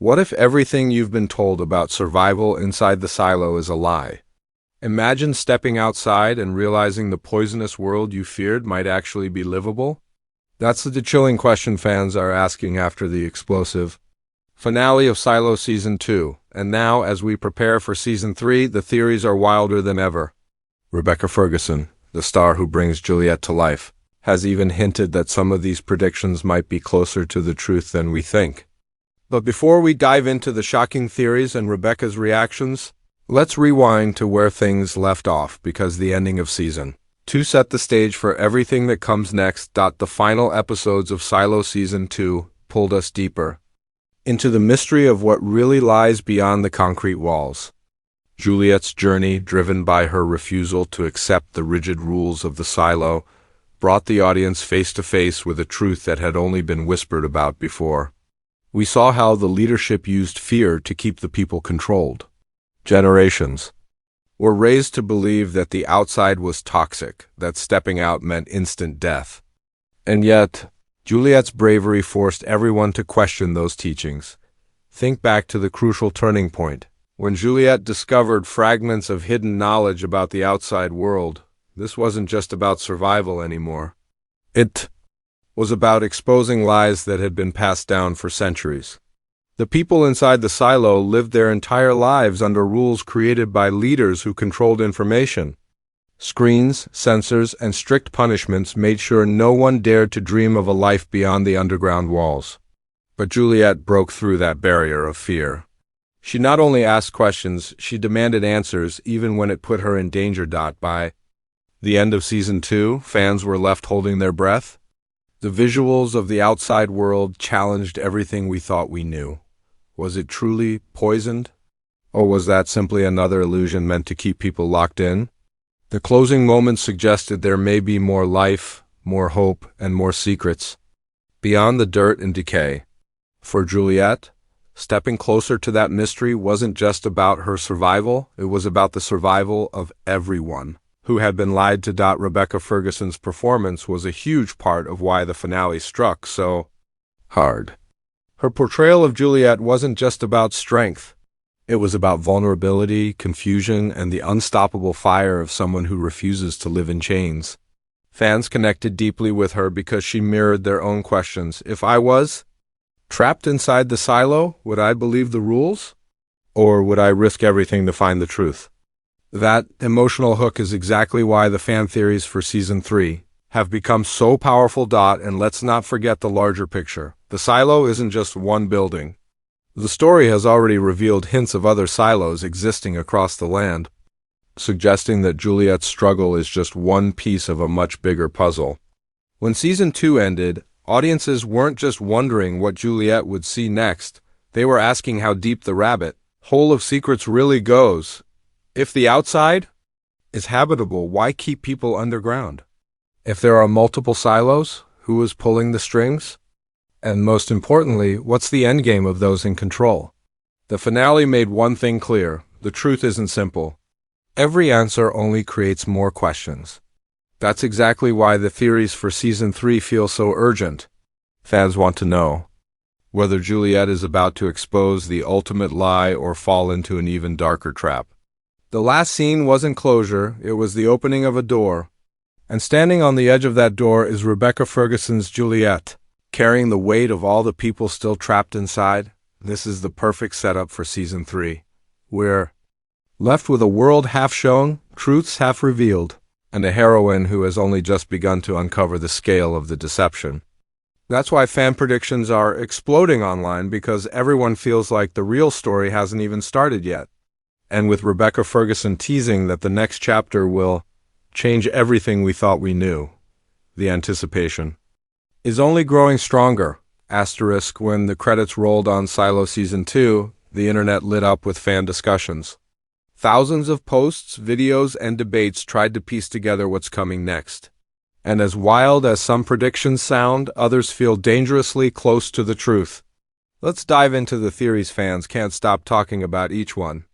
What if everything you've been told about survival inside the silo is a lie? Imagine stepping outside and realizing the poisonous world you feared might actually be livable. That's the chilling question fans are asking after the explosive finale of Silo Season 2, and now, as we prepare for Season 3, the theories are wilder than ever. Rebecca Ferguson, the star who brings Juliette to life, has even hinted that some of these predictions might be closer to the truth than we think. But before we dive into the shocking theories and Rebecca's reactions, let's rewind to where things left off, because the ending of Season 2 set the stage for everything that comes next. The final episodes of Silo Season 2 pulled us deeper into the mystery of what really lies beyond the concrete walls. Juliette's journey, driven by her refusal to accept the rigid rules of the silo, brought the audience face to face with a truth that had only been whispered about before. We saw how the leadership used fear to keep the people controlled. Generations were raised to believe that the outside was toxic, that stepping out meant instant death. And yet, Juliette's bravery forced everyone to question those teachings. Think back to the crucial turning point. When Juliette discovered fragments of hidden knowledge about the outside world, this wasn't just about survival anymore. It was about exposing lies that had been passed down for centuries. The people inside the silo lived their entire lives under rules created by leaders who controlled information. Screens, censors, and strict punishments made sure no one dared to dream of a life beyond the underground walls. But Juliette broke through that barrier of fear. She not only asked questions, she demanded answers, even when it put her in danger. By the end of Season 2, fans were left holding their breath. The visuals of the outside world challenged everything we thought we knew. Was it truly poisoned? Or was that simply another illusion meant to keep people locked in? The closing moments suggested there may be more life, more hope, and more secrets beyond the dirt and decay. For Juliette, stepping closer to that mystery wasn't just about her survival, it was about the survival of everyone who had been lied to. Rebecca Ferguson's performance was a huge part of why the finale struck so hard. Her portrayal of Juliette wasn't just about strength. It was about vulnerability, confusion, and the unstoppable fire of someone who refuses to live in chains. Fans connected deeply with her because she mirrored their own questions. If I was trapped inside the silo, would I believe the rules? Or would I risk everything to find the truth? That emotional hook is exactly why the fan theories for Season 3 have become so powerful. And let's not forget the larger picture. The silo isn't just one building. The story has already revealed hints of other silos existing across the land, suggesting that Juliette's struggle is just one piece of a much bigger puzzle. When Season 2 ended, audiences weren't just wondering what Juliette would see next, they were asking how deep the rabbit hole of secrets really goes. If the outside is habitable, why keep people underground? If there are multiple silos, who is pulling the strings? And most importantly, what's the endgame of those in control? The finale made one thing clear: the truth isn't simple. Every answer only creates more questions. That's exactly why the theories for Season 3 feel so urgent. Fans want to know whether Juliette is about to expose the ultimate lie or fall into an even darker trap. The last scene wasn't closure, it was the opening of a door. And standing on the edge of that door is Rebecca Ferguson's Juliette, carrying the weight of all the people still trapped inside. This is the perfect setup for Season 3. We're left with a world half shown, truths half revealed, and a heroine who has only just begun to uncover the scale of the deception. That's why fan predictions are exploding online, because everyone feels like the real story hasn't even started yet. And with Rebecca Ferguson teasing that the next chapter will change everything we thought we knew, the anticipation is only growing stronger. When the credits rolled on Silo Season 2, the internet lit up with fan discussions. Thousands of posts, videos, and debates tried to piece together what's coming next. And as wild as some predictions sound, others feel dangerously close to the truth. Let's dive into the theories fans can't stop talking about, each one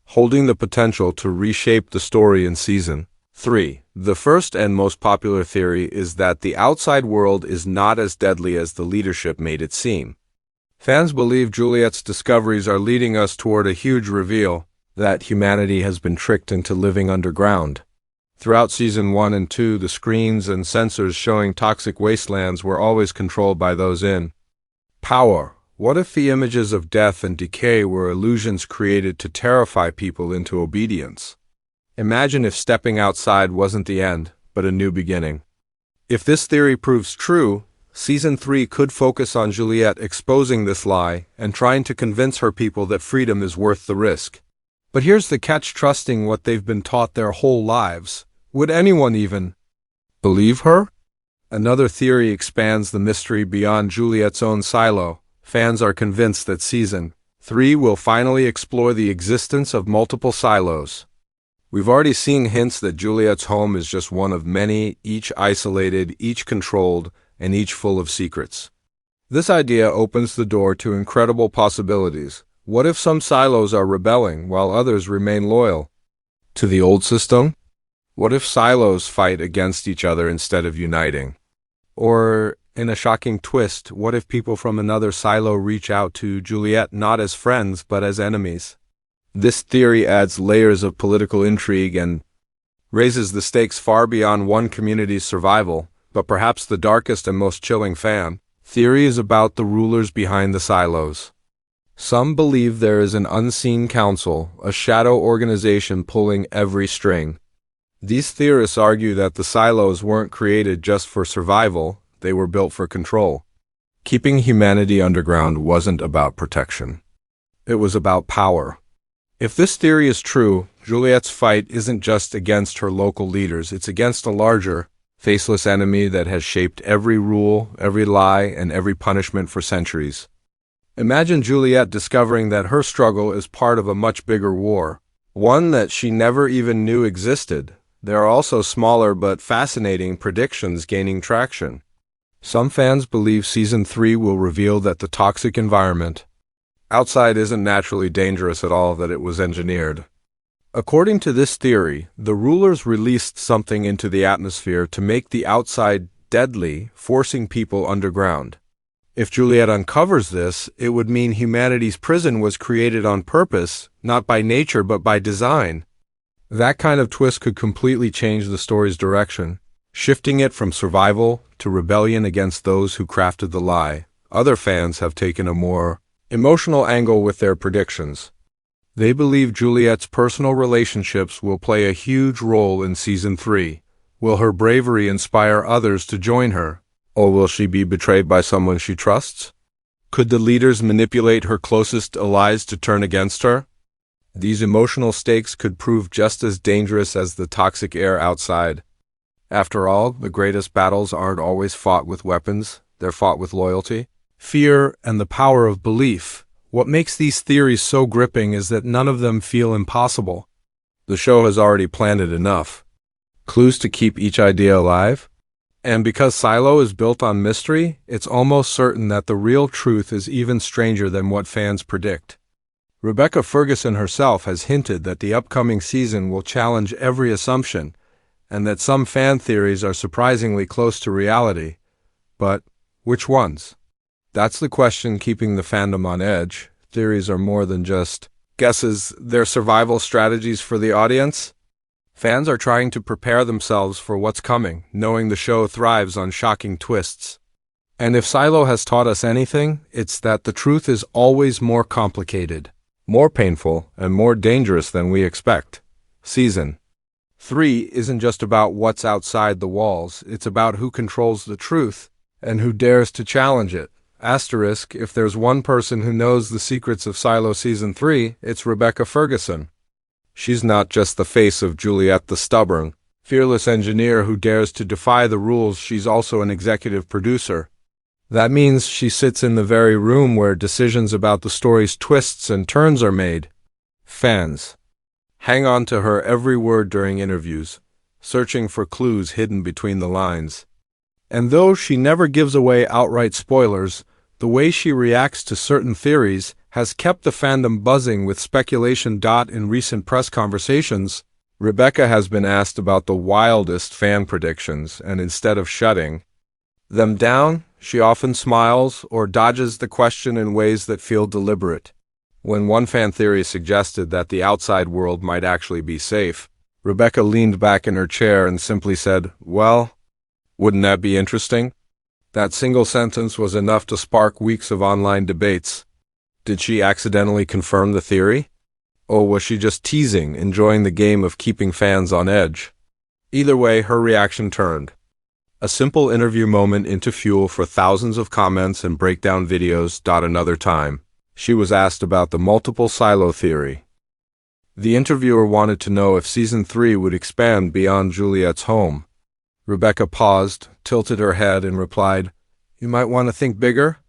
holding the potential to reshape the story in Season 3. The first and most popular theory is that the outside world is not as deadly as the leadership made it seem. Fans believe Juliette's discoveries are leading us toward a huge reveal that humanity has been tricked into living underground. Throughout Season 1 and 2, the screens and sensors showing toxic wastelands were always controlled by those in power. What if the images of death and decay were illusions created to terrify people into obedience? Imagine if stepping outside wasn't the end, but a new beginning. If this theory proves true, Season 3 could focus on Juliette exposing this lie and trying to convince her people that freedom is worth the risk. But here's the catch: trusting what they've been taught their whole lives. Would anyone even believe her? Another theory expands the mystery beyond Juliette's own silo. Fans are convinced that Season 3 will finally explore the existence of multiple silos. We've already seen hints that Juliette's home is just one of many, each isolated, each controlled, and each full of secrets. This idea opens the door to incredible possibilities. What if some silos are rebelling while others remain loyal to the old system? What if silos fight against each other instead of uniting? Or, in a shocking twist, what if people from another silo reach out to Juliette not as friends but as enemies? This theory adds layers of political intrigue and raises the stakes far beyond one community's survival. But perhaps the darkest and most chilling fan theory is about the rulers behind the silos. Some believe there is an unseen council, a shadow organization pulling every string. These theorists argue that the silos weren't created just for survival, they were built for control. Keeping humanity underground wasn't about protection. It was about power. If this theory is true, Juliette's fight isn't just against her local leaders, it's against a larger, faceless enemy that has shaped every rule, every lie, and every punishment for centuries. Imagine Juliette discovering that her struggle is part of a much bigger war, one that she never even knew existed. There are also smaller but fascinating predictions gaining traction. Some fans believe Season 3 will reveal that the toxic environment outside isn't naturally dangerous at all, that it was engineered. According to this theory, the rulers released something into the atmosphere to make the outside deadly, forcing people underground. If Juliette uncovers this, it would mean humanity's prison was created on purpose, not by nature but by design. That kind of twist could completely change the story's direction, shifting it from survival to rebellion against those who crafted the lie. Other fans have taken a more emotional angle with their predictions. They believe Juliette's personal relationships will play a huge role in Season 3. Will her bravery inspire others to join her? Or will she be betrayed by someone she trusts? Could the leaders manipulate her closest allies to turn against her? These emotional stakes could prove just as dangerous as the toxic air outside. After all, the greatest battles aren't always fought with weapons, they're fought with loyalty, fear, and the power of belief. What makes these theories so gripping is that none of them feel impossible. The show has already planted enough clues to keep each idea alive. And because Silo is built on mystery, it's almost certain that the real truth is even stranger than what fans predict. Rebecca Ferguson herself has hinted that the upcoming season will challenge every assumption, and that some fan theories are surprisingly close to reality. But which ones? That's the question keeping the fandom on edge. Theories are more than just guesses, they're survival strategies for the audience. Fans are trying to prepare themselves for what's coming, knowing the show thrives on shocking twists. And if Silo has taught us anything, it's that the truth is always more complicated, more painful, and more dangerous than we expect. Season 3 isn't just about what's outside the walls, it's about who controls the truth and who dares to challenge it. Asterisk, if there's one person who knows the secrets of Silo Season 3, it's Rebecca Ferguson. She's not just the face of Juliette the stubborn, fearless engineer who dares to defy the rules, she's also an executive producer. That means she sits in the very room where decisions about the story's twists and turns are made. Fans hang on to her every word during interviews, searching for clues hidden between the lines. And though she never gives away outright spoilers, the way she reacts to certain theories has kept the fandom buzzing with speculation. In recent press conversations, Rebecca has been asked about the wildest fan predictions, and instead of shutting them down, She often smiles or dodges the question in ways that feel deliberate. When one fan theory suggested that the outside world might actually be safe, Rebecca leaned back in her chair and simply said, "Well, wouldn't that be interesting?" That single sentence was enough to spark weeks of online debates. Did she accidentally confirm the theory? Or was she just teasing, enjoying the game of keeping fans on edge? Either way, her reaction turned a simple interview moment into fuel for thousands of comments and breakdown videos. Another time, she was asked about the multiple silo theory. The interviewer wanted to know if Season 3 would expand beyond Juliette's home. Rebecca paused, tilted her head, and replied, "You might want to think bigger.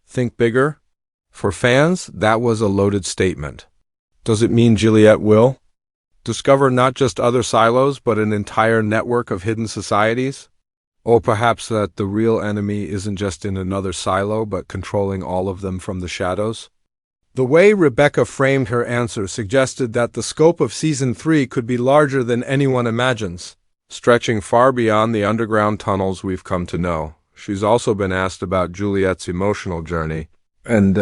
Think bigger." For fans, that was a loaded statement. Does it mean Juliette will discover not just other silos, but an entire network of hidden societies? Or perhaps that the real enemy isn't just in another silo, but controlling all of them from the shadows? The way Rebecca framed her answer suggested that the scope of Season 3 could be larger than anyone imagines, stretching far beyond the underground tunnels we've come to know. She's also been asked about Juliette's emotional journey, and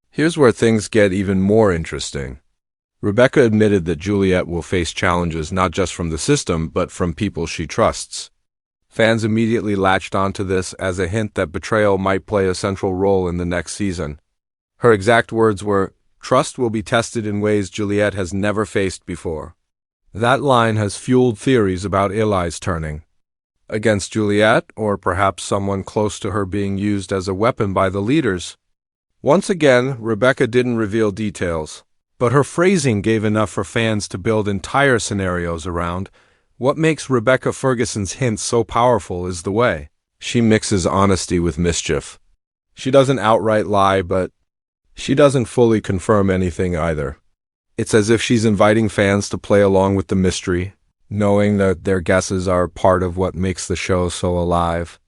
here's where things get even more interesting. Rebecca admitted that Juliette will face challenges not just from the system, but from people she trusts. Fans immediately latched onto this as a hint that betrayal might play a central role in the next season. Her exact words were, "Trust will be tested in ways Juliette has never faced before." That line has fueled theories about allies turning against Juliette, or perhaps someone close to her being used as a weapon by the leaders. Once again, Rebecca didn't reveal details, but her phrasing gave enough for fans to build entire scenarios around. What makes Rebecca Ferguson's hints so powerful is the way she mixes honesty with mischief. She doesn't outright lie, but she doesn't fully confirm anything either. It's as if she's inviting fans to play along with the mystery, knowing that their guesses are part of what makes the show so alive.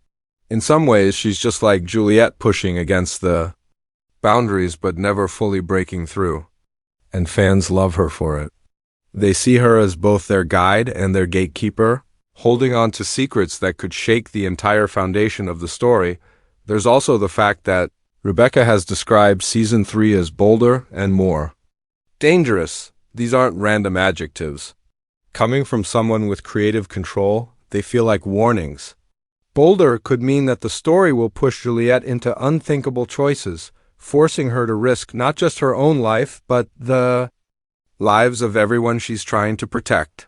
In some ways, she's just like Juliette, pushing against the boundaries but never fully breaking through. And fans love her for it. They see her as both their guide and their gatekeeper, holding on to secrets that could shake the entire foundation of the story. There's also the fact that Rebecca has described Season 3 as bolder and more dangerous. These aren't random adjectives. Coming from someone with creative control, they feel like warnings. Bolder could mean that the story will push Juliette into unthinkable choices, forcing her to risk not just her own life, but the lives of everyone she's trying to protect.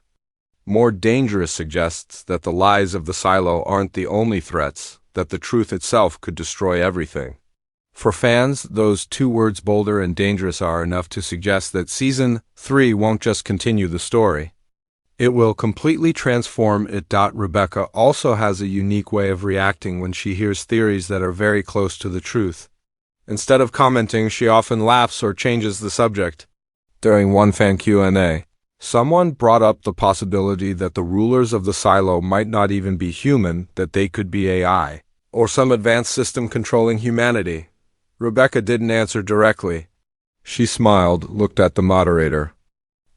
More dangerous suggests that the lies of the silo aren't the only threats, that the truth itself could destroy everything. For fans, those two words, bolder and dangerous, are enough to suggest that Season 3 won't just continue the story. It will completely transform it. Rebecca also has a unique way of reacting when she hears theories that are very close to the truth. Instead of commenting, she often laughs or changes the subject. During one fan Q&A, someone brought up the possibility that the rulers of the silo might not even be human, that they could be AI, or some advanced system controlling humanity. Rebecca didn't answer directly. She smiled, looked at the moderator,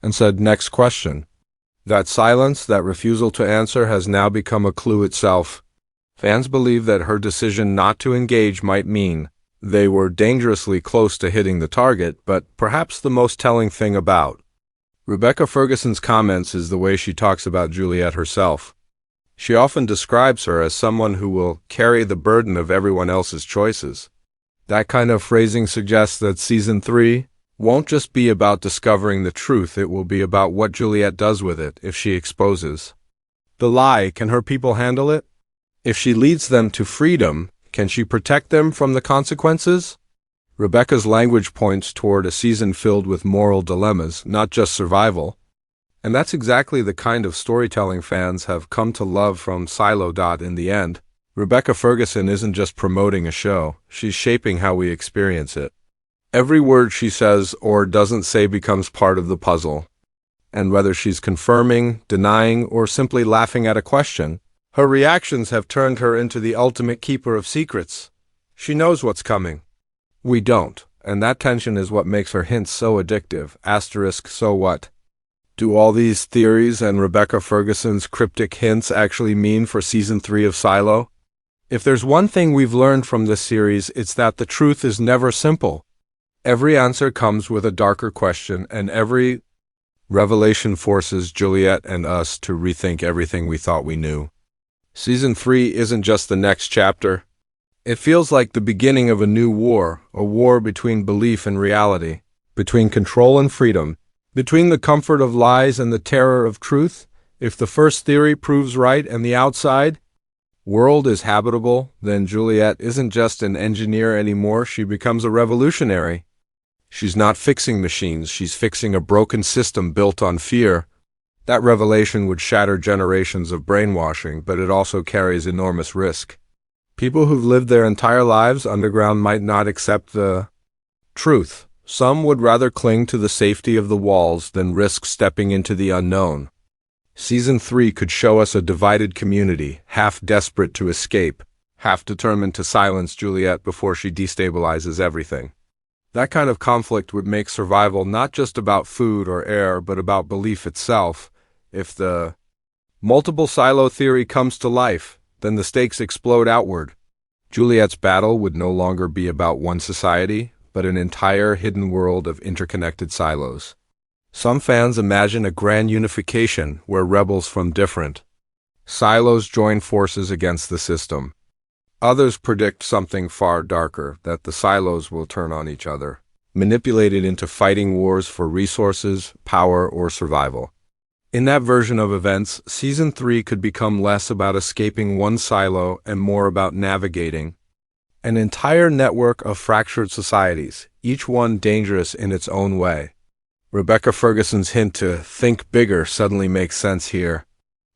and said, "Next question." That silence, that refusal to answer, has now become a clue itself. Fans believe that her decision not to engage might mean they were dangerously close to hitting the target, but perhaps the most telling thing about Rebecca Ferguson's comments is the way she talks about Juliette herself. She often describes her as someone who will carry the burden of everyone else's choices. That kind of phrasing suggests that Season 3 won't just be about discovering the truth, it will be about what Juliette does with it if she exposes the lie. Can her people handle it? If she leads them to freedom, can she protect them from the consequences? Rebecca's language points toward a season filled with moral dilemmas, not just survival. And that's exactly the kind of storytelling fans have come to love from Silo. In the end, Rebecca Ferguson isn't just promoting a show, she's shaping how we experience it. Every word she says or doesn't say becomes part of the puzzle. And whether she's confirming, denying, or simply laughing at a question, her reactions have turned her into the ultimate keeper of secrets. She knows what's coming. We don't, and that tension is what makes her hints so addictive. So what? Do all these theories and Rebecca Ferguson's cryptic hints actually mean for Season 3 of Silo? If there's one thing we've learned from this series, it's that the truth is never simple. Every answer comes with a darker question, and every revelation forces Juliette and us to rethink everything we thought we knew. Season 3 isn't just the next chapter. It feels like the beginning of a new war, a war between belief and reality, between control and freedom, between the comfort of lies and the terror of truth. If the first theory proves right and the outside world is habitable, then Juliette isn't just an engineer anymore, she becomes a revolutionary. She's not fixing machines, she's fixing a broken system built on fear. That revelation would shatter generations of brainwashing, but it also carries enormous risk. People who've lived their entire lives underground might not accept the truth. Some would rather cling to the safety of the walls than risk stepping into the unknown. Season 3 could show us a divided community, half desperate to escape, half determined to silence Juliette before she destabilizes everything. That kind of conflict would make survival not just about food or air, but about belief itself. If the multiple silo theory comes to life, then the stakes explode outward. Juliette's battle would no longer be about one society, but an entire hidden world of interconnected silos. Some fans imagine a grand unification where rebels from different silos join forces against the system. Others predict something far darker, that the silos will turn on each other, manipulated into fighting wars for resources, power, or survival. In that version of events, Season 3 could become less about escaping one silo and more about navigating an entire network of fractured societies, each one dangerous in its own way. Rebecca Ferguson's hint to think bigger suddenly makes sense here.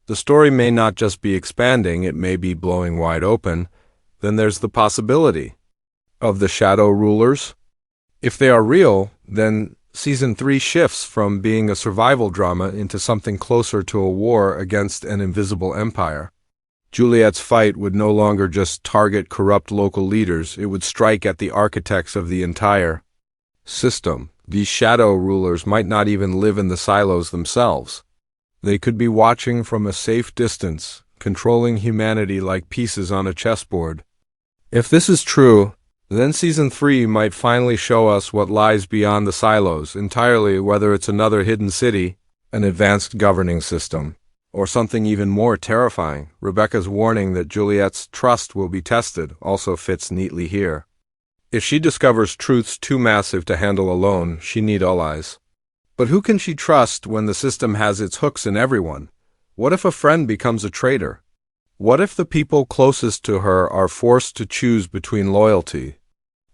The story may not just be expanding, it may be blowing wide open. Then there's the possibility of the shadow rulers. If they are real, then Season 3 shifts from being a survival drama into something closer to a war against an invisible empire. Juliette's fight would no longer just target corrupt local leaders, it would strike at the architects of the entire system. These shadow rulers might not even live in the silos themselves. They could be watching from a safe distance, controlling humanity like pieces on a chessboard. If this is true, then Season 3 might finally show us what lies beyond the silos entirely, whether it's another hidden city, an advanced governing system, or something even more terrifying. Rebecca's warning that Juliette's trust will be tested also fits neatly here. If she discovers truths too massive to handle alone, she needs allies. But who can she trust when the system has its hooks in everyone? What if a friend becomes a traitor? What if the people closest to her are forced to choose between loyalty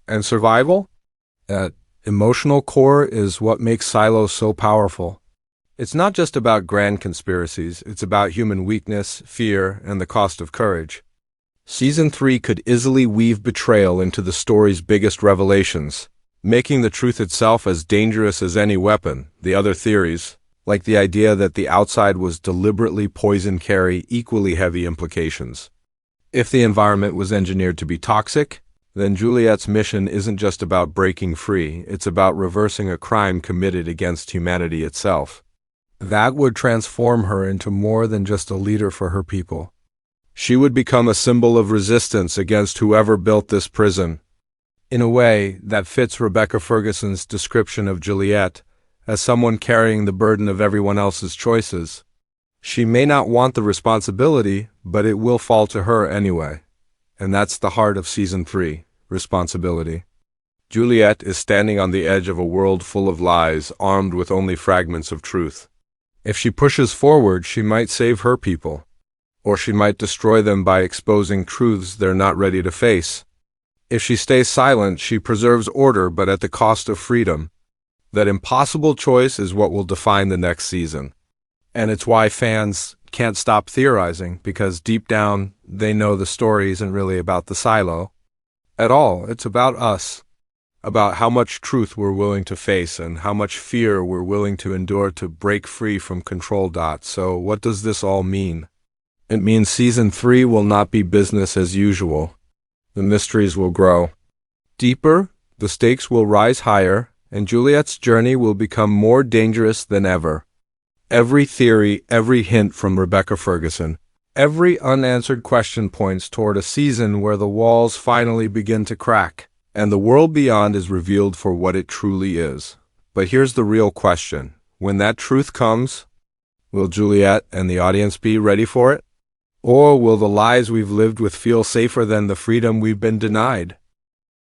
and survival? That emotional core is what makes silos so powerful. It's not just about grand conspiracies, it's about human weakness, fear, and the cost of courage. Season 3 could easily weave betrayal into the story's biggest revelations, making the truth itself as dangerous as any weapon. The other theories, like the idea that the outside was deliberately poisoned, carry equally heavy implications. If the environment was engineered to be toxic, then Juliette's mission isn't just about breaking free, it's about reversing a crime committed against humanity itself. That would transform her into more than just a leader for her people. She would become a symbol of resistance against whoever built this prison. In a way, that fits Rebecca Ferguson's description of Juliette as someone carrying the burden of everyone else's choices. She may not want the responsibility, but it will fall to her anyway. And that's the heart of Season 3, responsibility. Juliette is standing on the edge of a world full of lies, armed with only fragments of truth. If she pushes forward, she might save her people, or she might destroy them by exposing truths they're not ready to face. If she stays silent, she preserves order, but at the cost of freedom. That impossible choice is what will define the next season. And it's why fans can't stop theorizing, because deep down, they know the story isn't really about the silo at all. It's about us, about how much truth we're willing to face and how much fear we're willing to endure to break free from control. So what does this all mean? It means Season 3 will not be business as usual. The mysteries will grow deeper, the stakes will rise higher, and Juliette's journey will become more dangerous than ever. Every theory, every hint from Rebecca Ferguson, Every unanswered question points toward a season where the walls finally begin to crack, and the world beyond is revealed for what it truly is. But here's the real question. When that truth comes, will Juliette and the audience be ready for it? Or will the lies we've lived with feel safer than the freedom we've been denied?